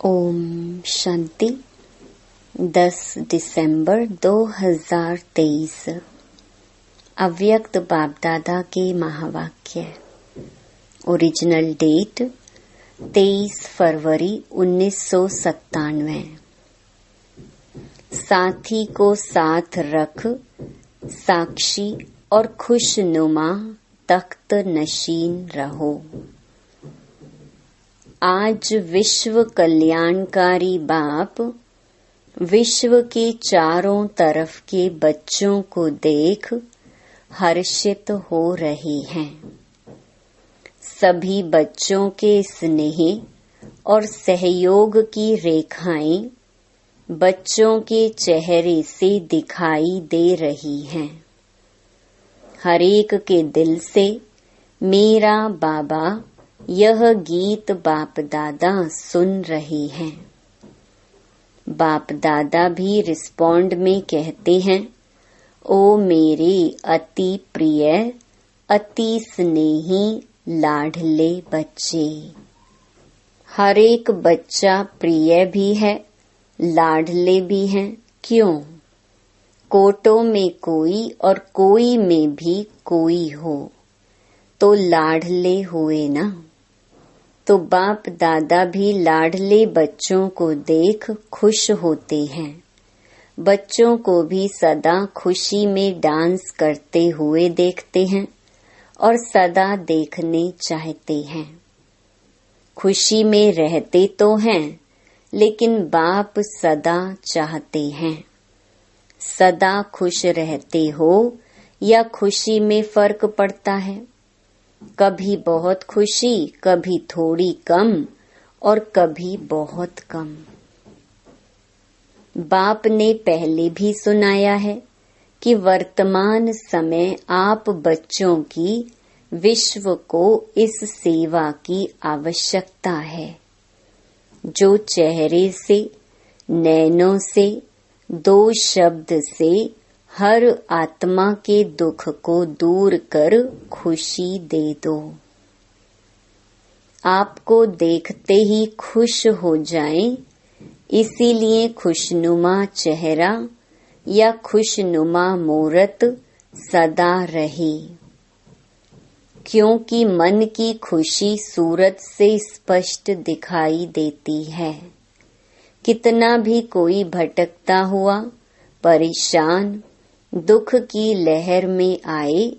ओम शांति। 10 दिसंबर 2023 अव्यक्त बाप दादा के महावाक्य। ओरिजिनल डेट 23 फरवरी 1997। साथी को साथ रख, साक्षी और खुशनुमा तख्त नशीन रहो। आज विश्व कल्याणकारी बाप विश्व के चारों तरफ के बच्चों को देख हर्षित हो रहे हैं। सभी बच्चों के स्नेह और सहयोग की रेखाएं बच्चों के चेहरे से दिखाई दे रही हैं। हर एक के दिल से मेरा बाबा यह गीत बाप दादा सुन रहे हैं। बाप दादा भी रिस्पॉन्ड में कहते हैं, ओ मेरे अति प्रिय अति स्नेही लाडले बच्चे। हर एक बच्चा प्रिय भी है, लाडले भी हैं। क्यों? कोटों में कोई और कोई में भी कोई हो तो लाडले हुए ना। तो बाप दादा भी लाडले बच्चों को देख खुश होते हैं। बच्चों को भी सदा खुशी में डांस करते हुए देखते हैं और सदा देखने चाहते हैं। खुशी में रहते तो हैं, लेकिन बाप सदा चाहते हैं सदा खुश रहते हो या खुशी में फर्क पड़ता है। कभी बहुत खुशी, कभी थोड़ी कम और कभी बहुत कम। बाप ने पहले भी सुनाया है कि वर्तमान समय आप बच्चों की विश्व को इस सेवा की आवश्यकता है। जो चेहरे से, नैनों से, दो शब्द से हर आत्मा के दुख को दूर कर खुशी दे दो। आपको देखते ही खुश हो जाएं, इसीलिए खुशनुमा चेहरा या खुशनुमा मूरत सदा रहे। क्योंकि मन की खुशी सूरत से स्पष्ट दिखाई देती है। कितना भी कोई भटकता हुआ, परेशान, दुख की लहर में आए,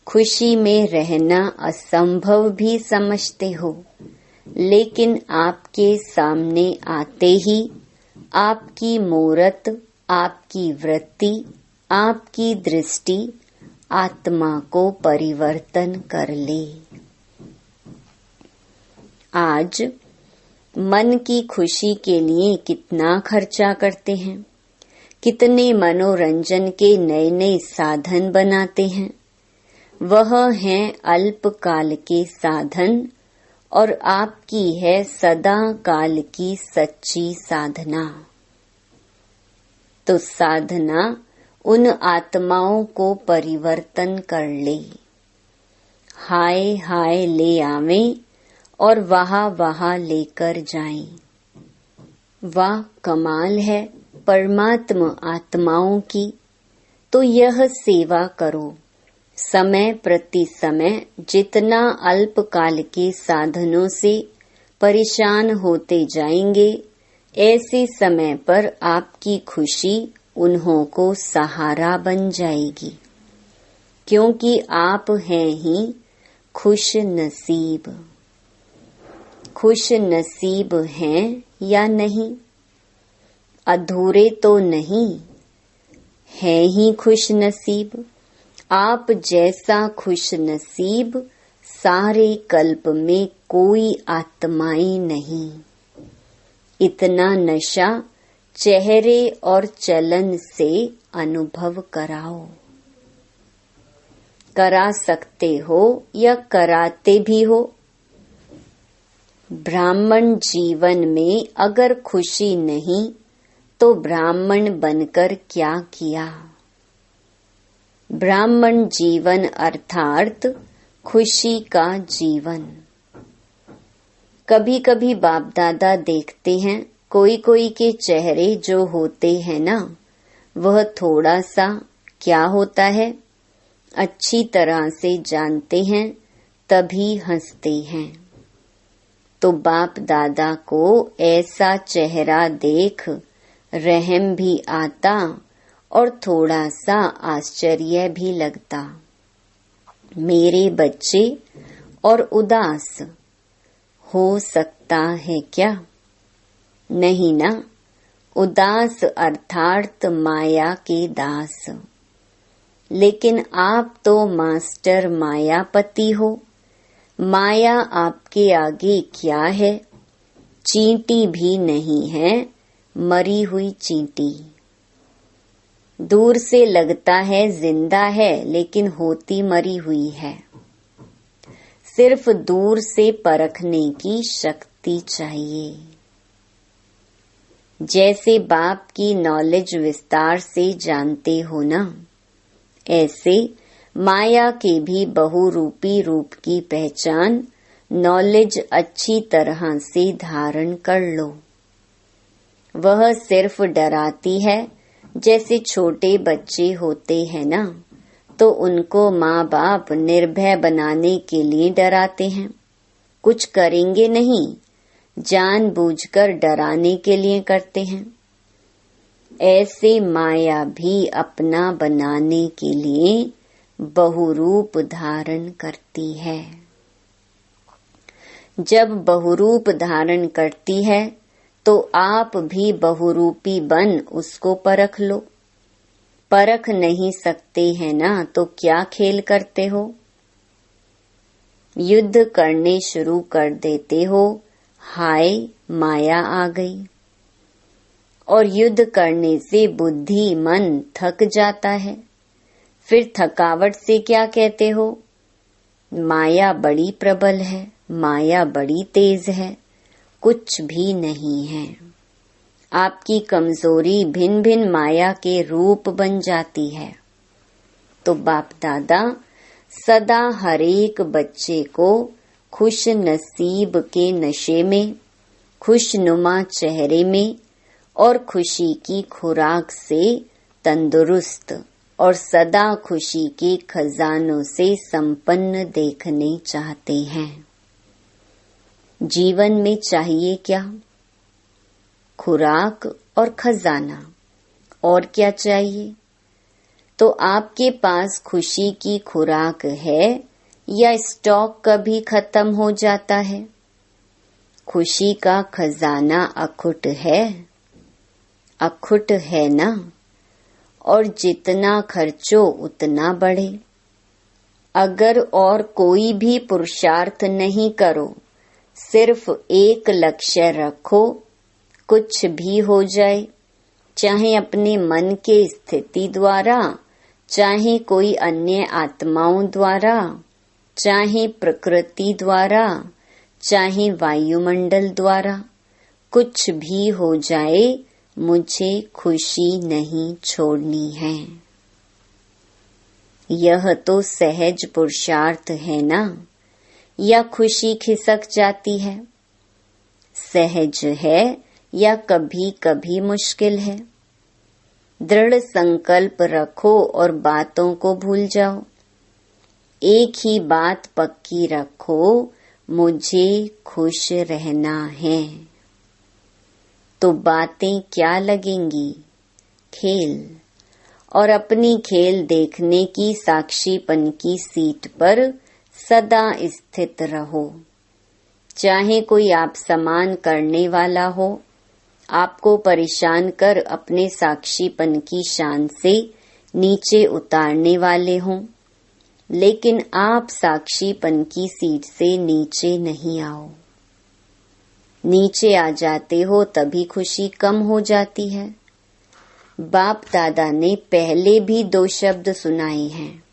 खुशी में रहना असंभव भी समझते हो, लेकिन आपके सामने आते ही आपकी मूरत, आपकी वृत्ति, आपकी दृष्टि आत्मा को परिवर्तन कर ले। आज मन की खुशी के लिए कितना खर्चा करते हैं, कितने मनोरंजन के नए नए साधन बनाते हैं। वह हैं अल्पकाल के साधन और आपकी है सदा काल की सच्ची साधना। तो साधना उन आत्माओं को परिवर्तन कर ले। हाय हाय ले आवें और वहाँ वहाँ लेकर जाएं। वाह कमाल है परमात्मा आत्माओं की। तो यह सेवा करो। समय प्रति समय जितना अल्पकाल के साधनों से परेशान होते जाएंगे, ऐसे समय पर आपकी खुशी उन्हों को सहारा बन जाएगी। क्योंकि आप हैं ही खुश नसीब। खुश नसीब हैं या नहीं? अधूरे तो नहीं, है ही खुश नसीब। आप जैसा खुश नसीब सारे कल्प में कोई आत्माएं नहीं। इतना नशा चेहरे और चलन से अनुभव कराओ। करा सकते हो या कराते भी हो। ब्राह्मण जीवन में अगर खुशी नहीं तो ब्राह्मण बनकर क्या किया? ब्राह्मण जीवन अर्थात खुशी का जीवन। कभी कभी बाप दादा देखते हैं कोई कोई के चेहरे जो होते हैं ना, वह थोड़ा सा क्या होता है अच्छी तरह से जानते हैं, तभी हंसते हैं। तो बाप दादा को ऐसा चेहरा देख रहम भी आता और थोड़ा सा आश्चर्य भी लगता। मेरे बच्चे और उदास हो सकता है क्या? नहीं ना, उदास अर्थात माया के दास। लेकिन आप तो मास्टर मायापति हो। माया आपके आगे क्या है? चींटी भी नहीं है, मरी हुई चींटी। दूर से लगता है जिंदा है, लेकिन होती मरी हुई है। सिर्फ दूर से परखने की शक्ति चाहिए। जैसे बाप की नॉलेज विस्तार से जानते हो ना, ऐसे माया के भी बहुरूपी रूप की पहचान नॉलेज अच्छी तरह से धारण कर लो। वह सिर्फ डराती है। जैसे छोटे बच्चे होते हैं ना, तो उनको माँ बाप निर्भय बनाने के लिए डराते हैं। कुछ करेंगे नहीं, जानबूझकर डराने के लिए करते हैं। ऐसे माया भी अपना बनाने के लिए बहुरूप धारण करती है। जब बहुरूप धारण करती है तो आप भी बहुरूपी बन उसको परख लो। परख नहीं सकते हैं ना, तो क्या खेल करते हो? युद्ध करने शुरू कर देते हो, हाय माया आ गई। और युद्ध करने से बुद्धि मन थक जाता है। फिर थकावट से क्या कहते हो? माया बड़ी प्रबल है, माया बड़ी तेज है। कुछ भी नहीं है। आपकी कमजोरी भिन्न भिन्न माया के रूप बन जाती है। तो बाप दादा सदा हरेक बच्चे को खुश नसीब के नशे में, खुशनुमा चेहरे में और खुशी की खुराक से तंदुरुस्त और सदा खुशी के खजानों से संपन्न देखने चाहते हैं। जीवन में चाहिए क्या? खुराक और खजाना। और क्या चाहिए? तो आपके पास खुशी की खुराक है या स्टॉक कभी खत्म हो जाता है? खुशी का खजाना अखुट है, अखुट है ना। और जितना खर्चो उतना बढ़े। अगर और कोई भी पुरुषार्थ नहीं करो, सिर्फ एक लक्ष्य रखो, कुछ भी हो जाए, चाहे अपने मन के स्थिति द्वारा, चाहे कोई अन्य आत्माओं द्वारा, चाहे प्रकृति द्वारा, चाहे वायुमंडल द्वारा, कुछ भी हो जाए, मुझे खुशी नहीं छोड़नी है। यह तो सहज पुरुषार्थ है ना, या खुशी खिसक जाती है? सहज है या कभी कभी मुश्किल है? दृढ़ संकल्प रखो और बातों को भूल जाओ। एक ही बात पक्की रखो, मुझे खुश रहना है। तो बातें क्या लगेंगी? खेल। और अपनी खेल देखने की साक्षीपन की सीट पर सदा स्थित रहो। चाहे कोई आप समान करने वाला हो, आपको परेशान कर अपने साक्षीपन की शान से नीचे उतारने वाले हों, लेकिन आप साक्षीपन की सीट से नीचे नहीं आओ। नीचे आ जाते हो तभी खुशी कम हो जाती है। बाप दादा ने पहले भी 2 शब्द सुनाए हैं,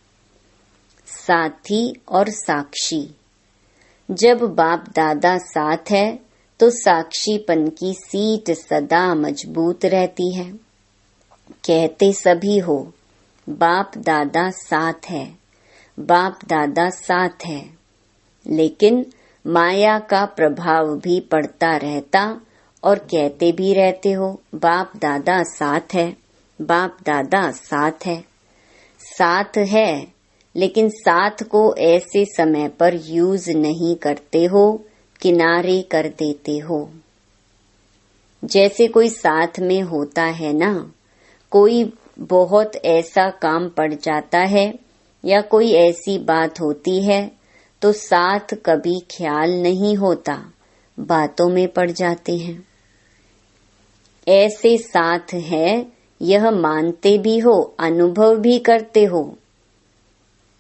साथी और साक्षी। जब बाप दादा साथ है तो साक्षीपन की सीट सदा मजबूत रहती है। कहते सभी हो, बाप दादा साथ है, बाप दादा साथ है, लेकिन माया का प्रभाव भी पड़ता रहता और कहते भी रहते हो बाप दादा साथ है, बाप दादा साथ है। साथ है, लेकिन साथ को ऐसे समय पर यूज नहीं करते हो, किनारे कर देते हो। जैसे कोई साथ में होता है ना, कोई बहुत ऐसा काम पड़ जाता है या कोई ऐसी बात होती है तो साथ कभी ख्याल नहीं होता, बातों में पड़ जाते हैं। ऐसे साथ है यह मानते भी हो, अनुभव भी करते हो।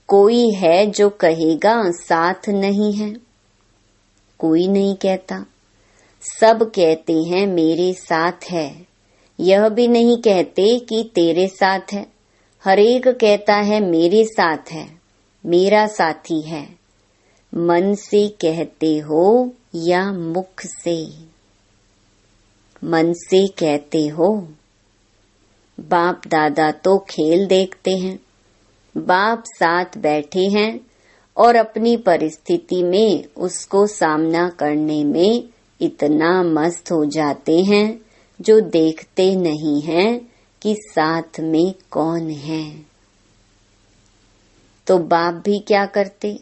कोई है जो कहेगा साथ नहीं है? कोई नहीं कहता। सब कहते हैं मेरे साथ है, यह भी नहीं कहते कि तेरे साथ है। हर एक कहता है मेरे साथ है, मेरा साथी है। मन से कहते हो या मुख से? मन से कहते हो। बाप दादा तो खेल देखते हैं। बाप साथ बैठे हैं और अपनी परिस्थिति में उसको सामना करने में इतना मस्त हो जाते हैं जो देखते नहीं हैं कि साथ में कौन है। तो बाप भी क्या करते?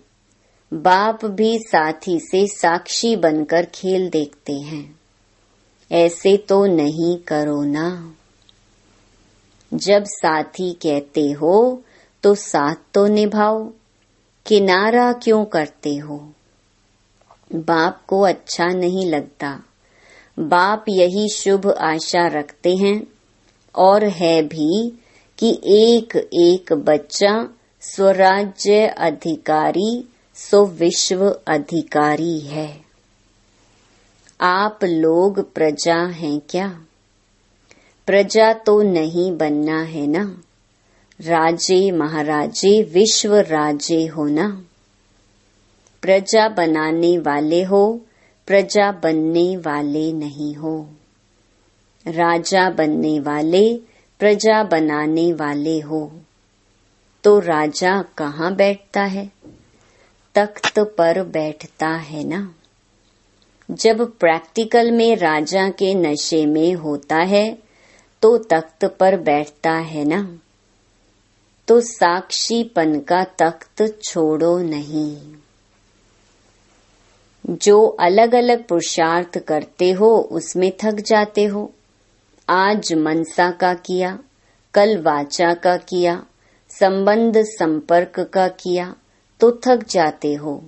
बाप भी साथी से साक्षी बनकर खेल देखते हैं। ऐसे तो नहीं करो ना। जब साथी कहते हो तो साथ तो निभाओ, किनारा क्यों करते हो? बाप को अच्छा नहीं लगता। बाप यही शुभ आशा रखते हैं और है भी कि एक एक बच्चा स्वराज्य अधिकारी सो विश्व अधिकारी है। आप लोग प्रजा हैं क्या? प्रजा तो नहीं बनना है ना। राजे महाराजे विश्व राजे हो ना। प्रजा बनाने वाले हो, प्रजा बनने वाले नहीं हो। राजा बनने वाले, प्रजा बनाने वाले हो। तो राजा कहाँ बैठता है? तख्त पर बैठता है ना। जब प्रैक्टिकल में राजा के नशे में होता है तो तख्त पर बैठता है ना। तो साक्षीपन का तख्त छोड़ो नहीं। जो अलग अलग पुरुषार्थ करते हो उसमें थक जाते हो। आज मनसा का किया, कल वाचा का किया, संबंध संपर्क का किया तो थक जाते हो।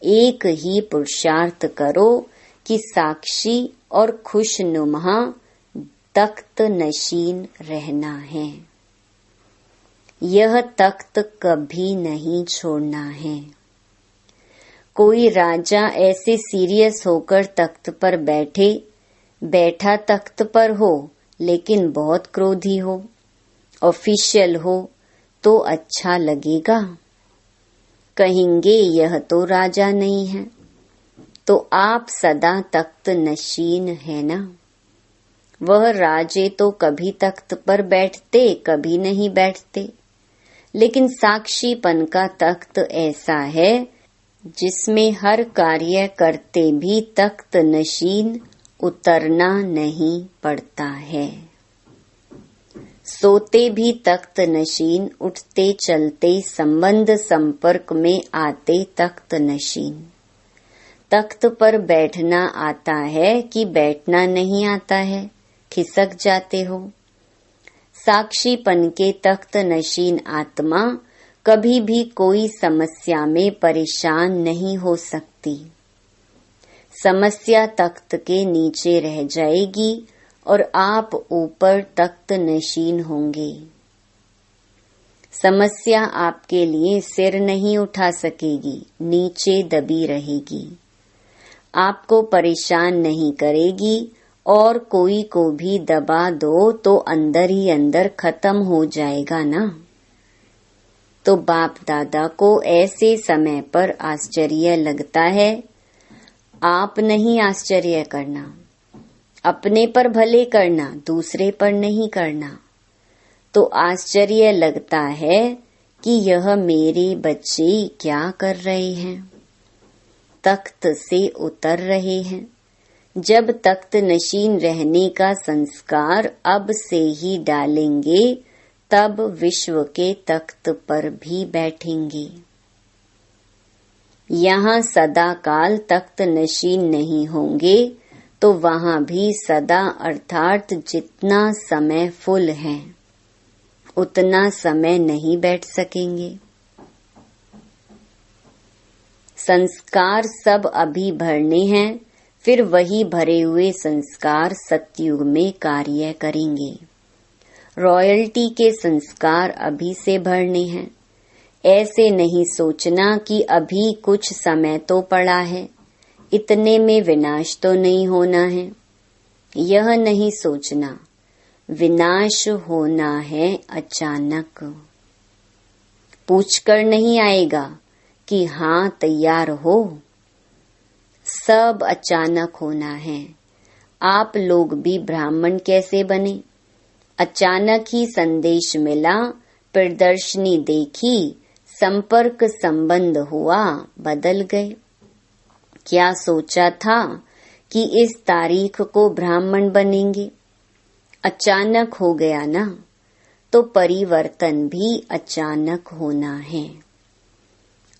एक ही पुरुषार्थ करो कि साक्षी और खुशनुमा तख्त नशीन रहना है। यह तख्त कभी नहीं छोड़ना है। कोई राजा ऐसे सीरियस होकर तख्त पर बैठा तख्त पर हो लेकिन बहुत क्रोधी हो, ऑफिशियल हो तो अच्छा लगेगा? कहेंगे यह तो राजा नहीं है। तो आप सदा तख्त नशीन है ना। वह राजे तो कभी तख्त पर बैठते, कभी नहीं बैठते। लेकिन साक्षीपन का तख्त ऐसा है जिसमें हर कार्य करते भी तख्त नशीन उतरना नहीं पड़ता है। सोते भी तख्त नशीन, उठते चलते संबंध संपर्क में आते तख्त नशीन। तख्त पर बैठना आता है कि बैठना नहीं आता है? खिसक जाते हो। साक्षीपन के तख्त नशीन आत्मा कभी भी कोई समस्या में परेशान नहीं हो सकती। समस्या तख्त के नीचे रह जाएगी और आप ऊपर तख्त नशीन होंगे। समस्या आपके लिए सिर नहीं उठा सकेगी, नीचे दबी रहेगी। आपको परेशान नहीं करेगी और कोई को भी दबा दो तो अंदर ही अंदर खत्म हो जाएगा ना। तो बाप दादा को ऐसे समय पर आश्चर्य लगता है। आप नहीं आश्चर्य करना, अपने पर भले करना, दूसरे पर नहीं करना। तो आश्चर्य लगता है कि यह मेरे बच्चे क्या कर रहे हैं। तख्त से उतर रहे हैं। जब तख्त नशीन रहने का संस्कार अब से ही डालेंगे, तब विश्व के तख्त पर भी बैठेंगे। यहाँ सदा काल तख्त नशीन नहीं होंगे तो वहाँ भी सदा अर्थात जितना समय फुल है उतना समय नहीं बैठ सकेंगे। संस्कार सब अभी भरने हैं, फिर वही भरे हुए संस्कार सतयुग में कार्य करेंगे। रॉयल्टी के संस्कार अभी से भरने हैं। ऐसे नहीं सोचना कि अभी कुछ समय तो पड़ा है, इतने में विनाश तो नहीं होना है। यह नहीं सोचना, विनाश होना है अचानक। पूछकर नहीं आएगा कि हाँ तैयार हो, सब अचानक होना है। आप लोग भी ब्राह्मण कैसे बने? अचानक ही संदेश मिला, प्रदर्शनी देखी, संपर्क संबंध हुआ, बदल गए। क्या सोचा था कि इस तारीख को ब्राह्मण बनेंगे? अचानक हो गया ना, तो परिवर्तन भी अचानक होना है।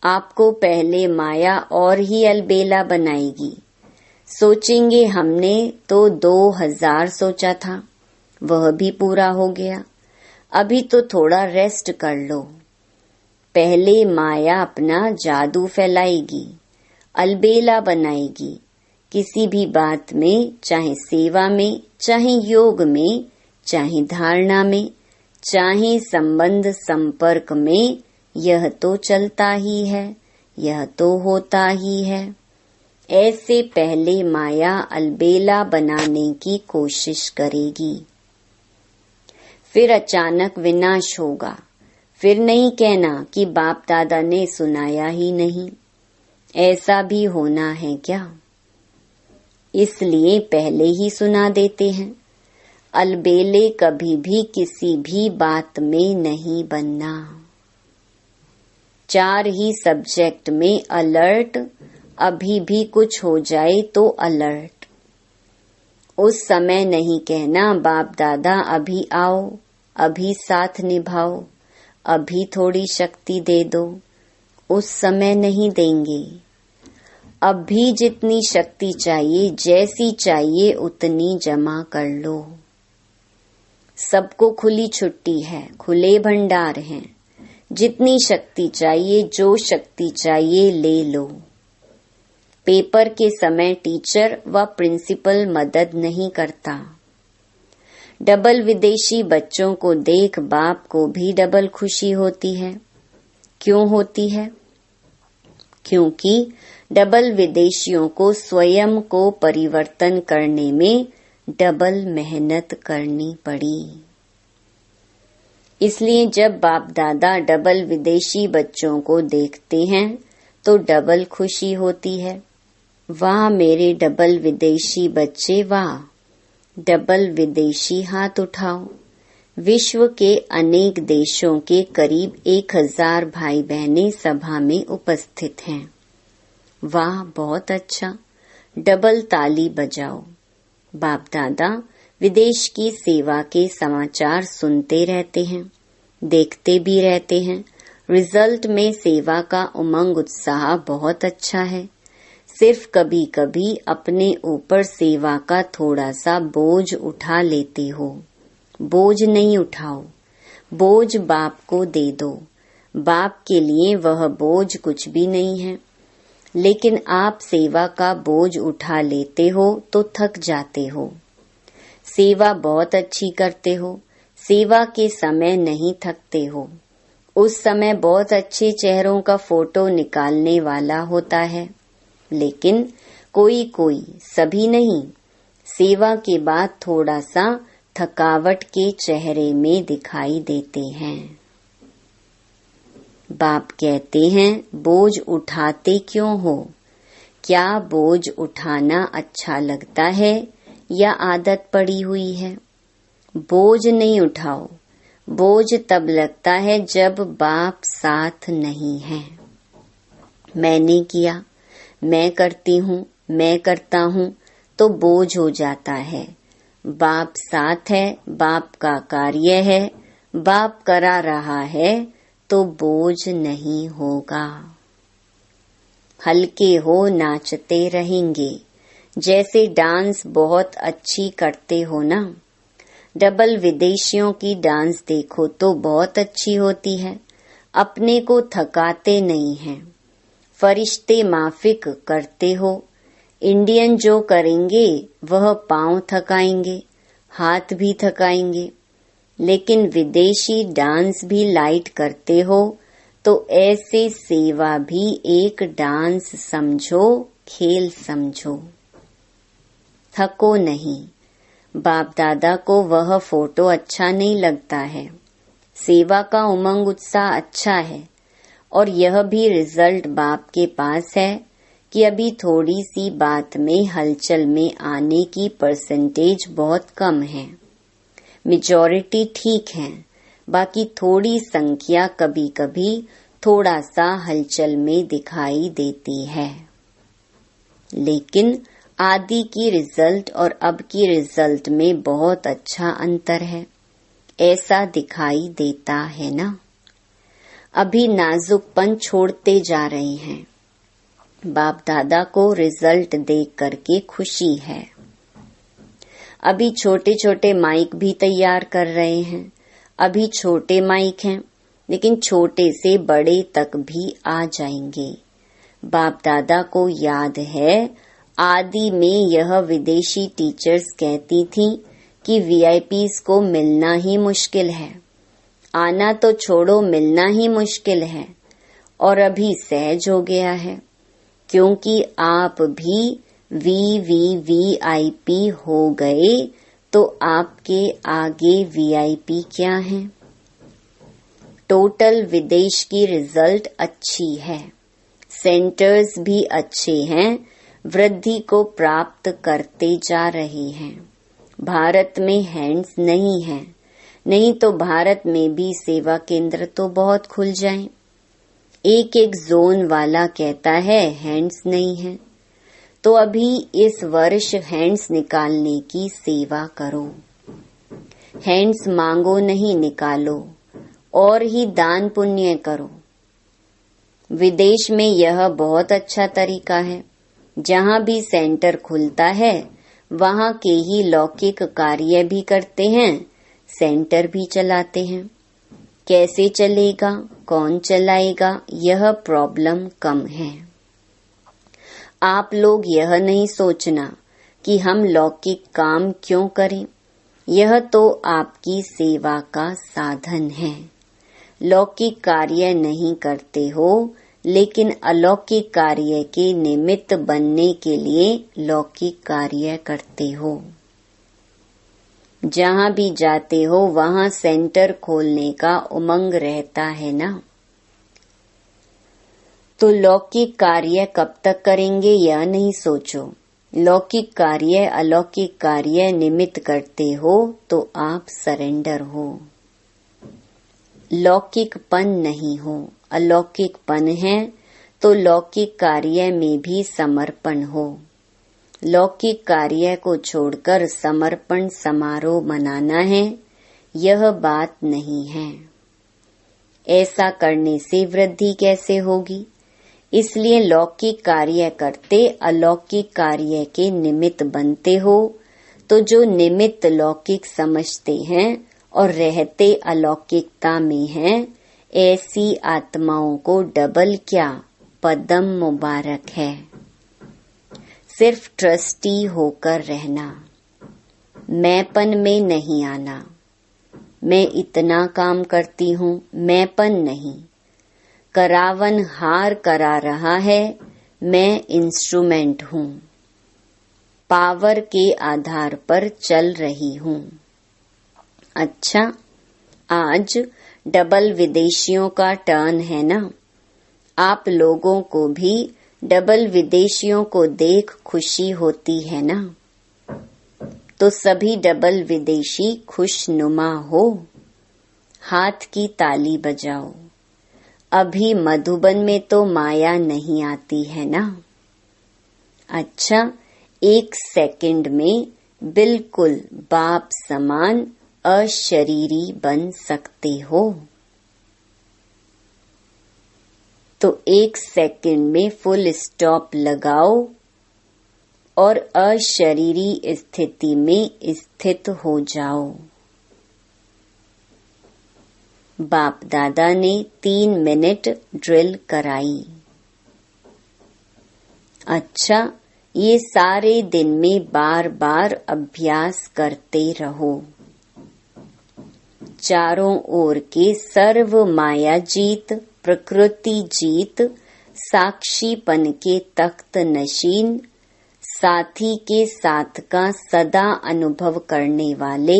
आपको पहले माया और ही अलबेला बनाएगी। सोचेंगे हमने तो 2000 सोचा था, वह भी पूरा हो गया, अभी तो थोड़ा रेस्ट कर लो। पहले माया अपना जादू फैलाएगी, अलबेला बनाएगी। किसी भी बात में, चाहे सेवा में, चाहे योग में, चाहे धारणा में, चाहे संबंध संपर्क में, यह तो चलता ही है, यह तो होता ही है। ऐसे पहले माया अलबेला बनाने की कोशिश करेगी, फिर अचानक विनाश होगा। फिर नहीं कहना कि बाप दादा ने सुनाया ही नहीं। ऐसा भी होना है क्या? इसलिए पहले ही सुना देते हैं। अलबेले कभी भी किसी भी बात में नहीं बनना। 4 ही सब्जेक्ट में अलर्ट, अभी भी कुछ हो जाए तो अलर्ट। उस समय नहीं कहना बाप दादा अभी आओ, अभी साथ निभाओ, अभी थोड़ी शक्ति दे दो। उस समय नहीं देंगे। अभी जितनी शक्ति चाहिए, जैसी चाहिए उतनी जमा कर लो। सबको खुली छुट्टी है, खुले भंडार हैं। जितनी शक्ति चाहिए, जो शक्ति चाहिए ले लो। पेपर के समय टीचर व प्रिंसिपल मदद नहीं करता। डबल विदेशी बच्चों को देख बाप को भी डबल खुशी होती है। क्यों होती है? क्योंकि डबल विदेशियों को स्वयं को परिवर्तन करने में डबल मेहनत करनी पड़ी। इसलिए जब बाप दादा डबल विदेशी बच्चों को देखते हैं तो डबल खुशी होती है। वाह मेरे डबल विदेशी बच्चे, वाह! डबल विदेशी हाथ उठाओ। विश्व के अनेक देशों के करीब 1000 भाई बहनें सभा में उपस्थित हैं। वाह, बहुत अच्छा! डबल ताली बजाओ। बाप दादा विदेश की सेवा के समाचार सुनते रहते हैं, देखते भी रहते हैं। रिजल्ट में सेवा का उमंग उत्साह बहुत अच्छा है। सिर्फ कभी कभी अपने ऊपर सेवा का थोड़ा सा बोझ उठा लेते हो। बोझ नहीं उठाओ, बोझ बाप को दे दो। बाप के लिए वह बोझ कुछ भी नहीं है। लेकिन आप सेवा का बोझ उठा लेते हो तो थक जाते हो। सेवा बहुत अच्छी करते हो, सेवा के समय नहीं थकते हो। उस समय बहुत अच्छे चेहरों का फोटो निकालने वाला होता है, लेकिन कोई कोई, सभी नहीं, सेवा के बाद थोड़ा सा थकावट के चेहरे में दिखाई देते हैं। बाप कहते हैं बोझ उठाते क्यों हो? क्या बोझ उठाना अच्छा लगता है या आदत पड़ी हुई है? बोझ नहीं उठाओ। बोझ तब लगता है जब बाप साथ नहीं है। मैंने किया, मैं करती हूँ, मैं करता हूँ तो बोझ हो जाता है। बाप साथ है, बाप का कार्य है, बाप करा रहा है तो बोझ नहीं होगा। हल्के हो नाचते रहेंगे। जैसे डांस बहुत अच्छी करते हो ना। डबल विदेशियों की डांस देखो तो बहुत अच्छी होती है, अपने को थकाते नहीं हैं। फरिश्ते माफिक करते हो। इंडियन जो करेंगे वह पांव थकाएंगे, हाथ भी थकाएंगे, लेकिन विदेशी डांस भी लाइट करते हो तो ऐसे सेवा भी एक डांस समझो, खेल समझो। थको नहीं। बाप दादा को वह फोटो अच्छा नहीं लगता है। सेवा का उमंग उत्साह अच्छा है और यह भी रिजल्ट बाप के पास है कि अभी थोड़ी सी बात में हलचल में आने की परसेंटेज बहुत कम है। मेजॉरिटी ठीक है, बाकी थोड़ी संख्या कभी कभी थोड़ा सा हलचल में दिखाई देती है। लेकिन आदि की रिजल्ट और अब की रिजल्ट में बहुत अच्छा अंतर है, ऐसा दिखाई देता है ना। अभी नाजुकपन छोड़ते जा रहे हैं। बाप दादा को रिजल्ट देख करके खुशी है। अभी छोटे छोटे माइक भी तैयार कर रहे हैं। अभी छोटे माइक हैं, लेकिन छोटे से बड़े तक भी आ जाएंगे। बाप दादा को याद है, आदि में यह विदेशी टीचर्स कहती थी कि वीआईपीज को मिलना ही मुश्किल है, आना तो छोड़ो मिलना ही मुश्किल है। और अभी सहज हो गया है, क्योंकि आप भी वीआईपी हो गए तो आपके आगे वीआईपी क्या है। टोटल विदेश की रिजल्ट अच्छी है, सेंटर्स भी अच्छे हैं, वृद्धि को प्राप्त करते जा रहे हैं। भारत में हैंड्स नहीं है, नहीं तो भारत में भी सेवा केंद्र तो बहुत खुल जाएं। एक एक जोन वाला कहता है हैंड्स नहीं है, तो अभी इस वर्ष हैंड्स निकालने की सेवा करो। हैंड्स मांगो नहीं, निकालो और ही दान पुण्य करो। विदेश में यह बहुत अच्छा तरीका है। जहाँ भी सेंटर खुलता है वहाँ के ही लौकिक कार्य भी करते हैं, सेंटर भी चलाते हैं। कैसे चलेगा, कौन चलाएगा, यह प्रॉब्लम कम है। आप लोग यह नहीं सोचना कि हम लौकिक काम क्यों करें, यह तो आपकी सेवा का साधन है। लौकिक कार्य नहीं करते हो, लेकिन अलौकिक कार्य के निमित्त बनने के लिए लौकिक कार्य करते हो। जहाँ भी जाते हो वहाँ सेंटर खोलने का उमंग रहता है ना। तो लौकिक कार्य कब तक करेंगे यह नहीं सोचो। लौकिक कार्य अलौकिक कार्य निमित्त करते हो तो आप सरेंडर हो। लौकिकपन नहीं हो, अलौकिकपन है तो लौकिक कार्य में भी समर्पण हो। लौकिक कार्य को छोड़कर समर्पण समारोह मनाना है, यह बात नहीं है। ऐसा करने से वृद्धि कैसे होगी? इसलिए लौकिक कार्य करते अलौकिक कार्य के निमित्त बनते हो, तो जो निमित्त लौकिक समझते हैं और रहते अलौकिकता में हैं, ऐसी आत्माओं को डबल क्या पदम मुबारक है। सिर्फ ट्रस्टी होकर रहना, मैंपन में नहीं आना। मैं इतना काम करती हूँ, मैंपन नहीं। करावन हार करा रहा है, मैं इंस्ट्रूमेंट हूँ। पावर के आधार पर चल रही हूँ। अच्छा, आज डबल विदेशियों का टर्न है ना। आप लोगों को भी डबल विदेशियों को देख खुशी होती है ना। तो सभी डबल विदेशी खुशनुमा हो, हाथ की ताली बजाओ। अभी मधुबन में तो माया नहीं आती है ना। अच्छा, 1 सेकंड में बिल्कुल बाप समान अशरीरी बन सकते हो। तो 1 सेकंड में फुल स्टॉप लगाओ और अशरीरी स्थिति में स्थित हो जाओ। बाप दादा ने 3 मिनट ड्रिल कराई। अच्छा, ये सारे दिन में बार बार अभ्यास करते रहो। चारों ओर के सर्व माया जीत, प्रकृति जीत, साक्षीपन के तख्त नशीन, साथी के साथ का सदा अनुभव करने वाले,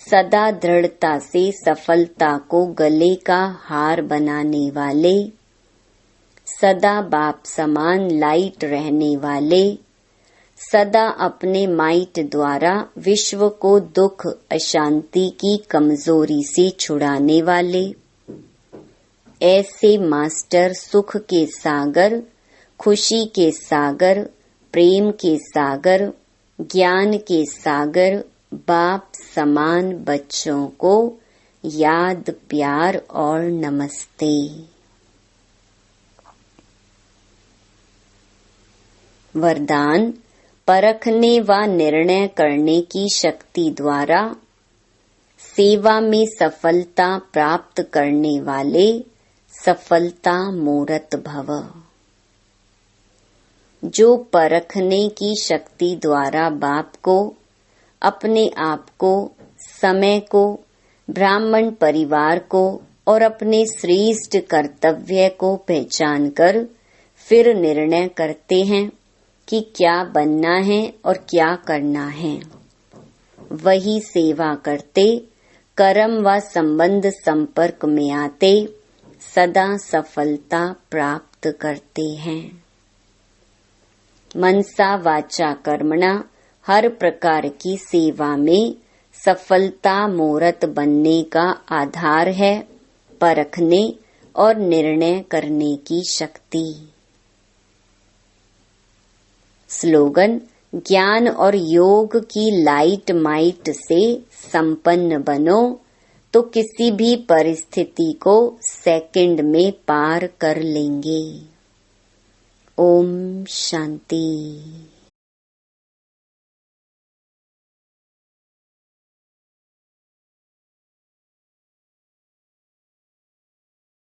सदा दृढ़ता से सफलता को गले का हार बनाने वाले, सदा बाप समान लाइट रहने वाले, सदा अपने माइट द्वारा विश्व को दुख अशांति की कमजोरी से छुड़ाने वाले, ऐसे मास्टर सुख के सागर, खुशी के सागर, प्रेम के सागर, ज्ञान के सागर, बाप समान बच्चों को याद, प्यार और नमस्ते। वरदान, परखने व निर्णय करने की शक्ति द्वारा सेवा में सफलता प्राप्त करने वाले सफलता मूर्त भव। जो परखने की शक्ति द्वारा बाप को, अपने आप को, समय को, ब्राह्मण परिवार को और अपने श्रेष्ठ कर्तव्य को पहचान कर फिर निर्णय करते हैं कि क्या बनना है और क्या करना है, वही सेवा करते, कर्म व संबंध संपर्क में आते सदा सफलता प्राप्त करते हैं। मनसा वाचा कर्मणा हर प्रकार की सेवा में सफलता मूर्त बनने का आधार है परखने और निर्णय करने की शक्ति। स्लोगन, ज्ञान और योग की लाइट माइट से संपन्न बनो तो किसी भी परिस्थिति को सेकंड में पार कर लेंगे। ओम शांति।